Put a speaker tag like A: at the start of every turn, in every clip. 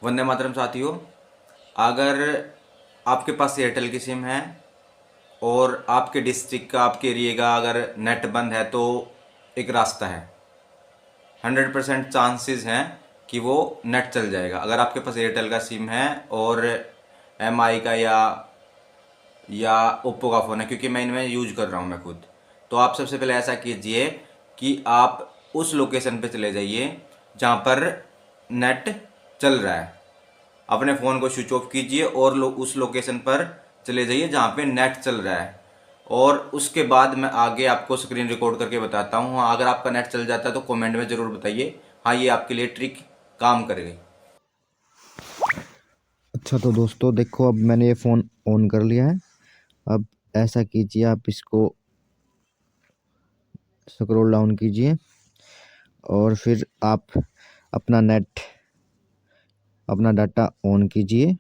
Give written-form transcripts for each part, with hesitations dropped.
A: वंदे मातरम साथियों। अगर आपके पास एयरटेल की सिम है और आपके डिस्ट्रिक्ट का, आपके एरिया का अगर नेट बंद है तो एक रास्ता है। 100% चांसेस हैं कि वो नेट चल जाएगा अगर आपके पास एयरटेल का सिम है और एमआई का या ओप्पो का फ़ोन है, क्योंकि मैं इनमें यूज कर रहा हूँ मैं खुद। तो आप सबसे पहले ऐसा कीजिए कि आप उस लोकेशन पे चले जाइए जहाँ पर नेट चल रहा है। अपने फ़ोन को स्विच ऑफ कीजिए और उस लोकेशन पर चले जाइए जहाँ पे नेट चल रहा है। और उसके बाद मैं आगे आपको स्क्रीन रिकॉर्ड करके बताता हूँ। हाँ, अगर आपका नेट चल जाता है तो कमेंट में ज़रूर बताइए। हाँ, ये आपके लिए ट्रिक काम करेगी।
B: अच्छा तो दोस्तों देखो, अब मैंने ये फ़ोन ऑन कर लिया है। अब ऐसा कीजिए, आप इसको स्क्रॉल डाउन कीजिए और फिर आप अपना नेट, अपना डाटा ऑन कीजिए।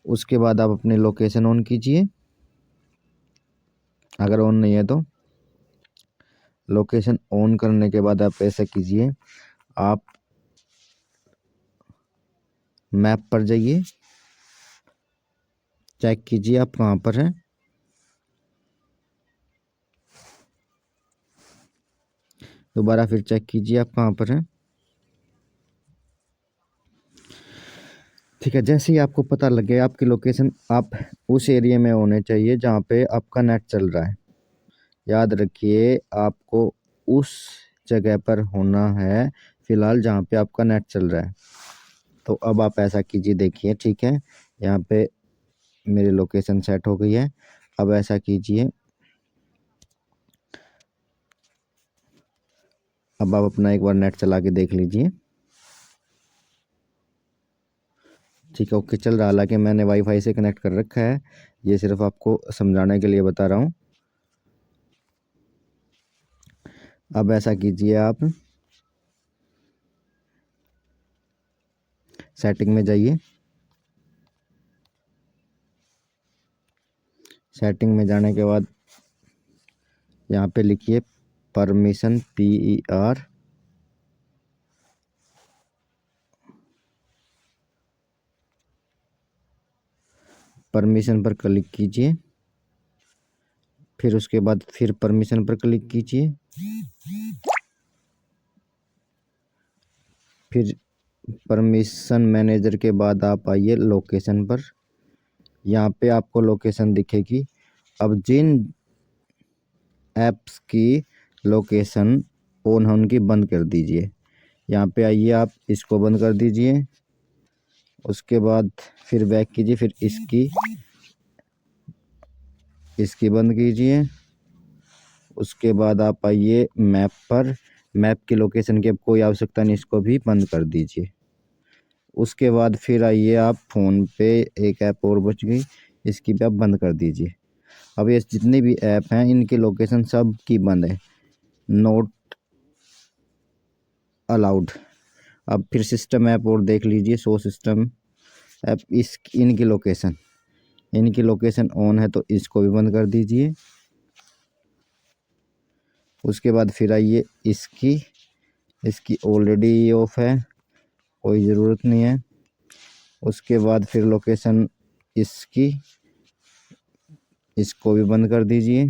B: उसके बाद आप अपनी लोकेशन ऑन कीजिए, अगर ऑन नहीं है तो। लोकेशन ऑन करने के बाद आप ऐसा कीजिए, आप मैप पर जाइए, चेक कीजिए आप कहाँ पर हैं। दोबारा फिर चेक कीजिए आप कहाँ पर हैं। ठीक है, जैसे ही आपको पता लगे आपकी लोकेशन, आप उस एरिया में होने चाहिए जहाँ पे आपका नेट चल रहा है। याद रखिए, आपको उस जगह पर होना है फिलहाल जहाँ पे आपका नेट चल रहा है। तो अब आप ऐसा कीजिए, देखिए ठीक है, यहाँ पे मेरी लोकेशन सेट हो गई है। अब ऐसा कीजिए, अब आप अपना एक बार नेट चला के देख लीजिए। ठीक है, ओके चल रहा है। हालांकि मैंने वाईफाई से कनेक्ट कर रखा है, ये सिर्फ आपको समझाने के लिए बता रहा हूँ। अब ऐसा कीजिए, आप सेटिंग में जाइए। सेटिंग में जाने के बाद यहाँ पे लिखिए परमिशन, PER। परमिशन पर क्लिक कीजिए, फिर उसके बाद फिर परमिशन पर क्लिक कीजिए, फिर परमिशन मैनेजर के बाद आप आइए लोकेशन पर। यहाँ पे आपको लोकेशन दिखेगी। अब जिन ऐप्स की लोकेशन ऑन है उनकी बंद कर दीजिए। यहाँ पे आइए, आप इसको बंद कर दीजिए। उसके बाद फिर बैक कीजिए, फिर इसकी बंद कीजिए। उसके बाद आप आइए मैप पर। मैप की लोकेशन की अब कोई आवश्यकता नहीं, इसको भी बंद कर दीजिए। उसके बाद फिर आइए आप फ़ोन पे, एक ऐप और बच गई, इसकी भी आप बंद कर दीजिए। अब ये जितनी भी ऐप हैं इनकी लोकेशन सब की बंद है, नोट अलाउड। अब फिर सिस्टम ऐप और देख लीजिए, शो सिस्टम ऐप, इनकी लोकेशन ऑन है तो इसको भी बंद कर दीजिए। उसके बाद फिर आइए इसकी ऑलरेडी ऑफ है, कोई ज़रूरत नहीं है। उसके बाद फिर लोकेशन इसकी, इसको भी बंद कर दीजिए।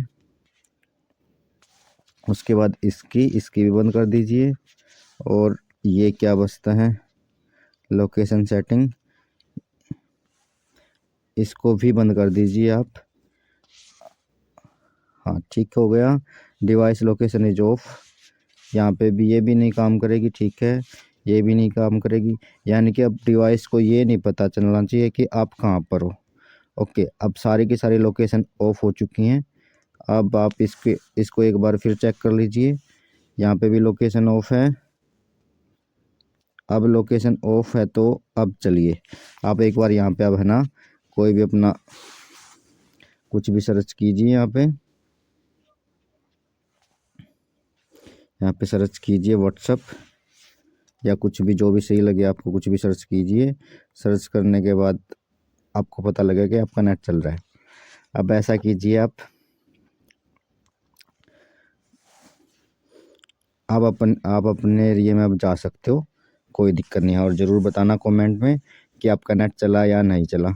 B: उसके बाद इसकी भी बंद कर दीजिए। और ये क्या बचता है, लोकेशन सेटिंग, इसको भी बंद कर दीजिए आप। हाँ ठीक हो गया। डिवाइस लोकेशन इज ऑफ, यहाँ पे भी ये भी नहीं काम करेगी। ठीक है, ये भी नहीं काम करेगी, यानी कि अब डिवाइस को ये नहीं पता चलना चाहिए कि आप कहाँ पर हो। ओके, अब सारी की सारी लोकेशन ऑफ हो चुकी हैं। अब आप इसको एक बार फिर चेक कर लीजिए, यहाँ पे भी लोकेशन ऑफ है। अब लोकेशन ऑफ है तो अब चलिए आप एक बार यहाँ पे अब है ना, कोई भी अपना कुछ भी सर्च कीजिए। यहाँ पे सर्च कीजिए व्हाट्सअप या कुछ भी, जो भी सही लगे आपको, कुछ भी सर्च कीजिए। सर्च करने के बाद आपको पता लगेगा कि आपका नेट चल रहा है। अब ऐसा कीजिए, आप अपने एरिया में अब जा सकते हो, कोई दिक्कत नहीं है। और ज़रूर बताना कमेंट में कि आपका नेट चला या नहीं चला।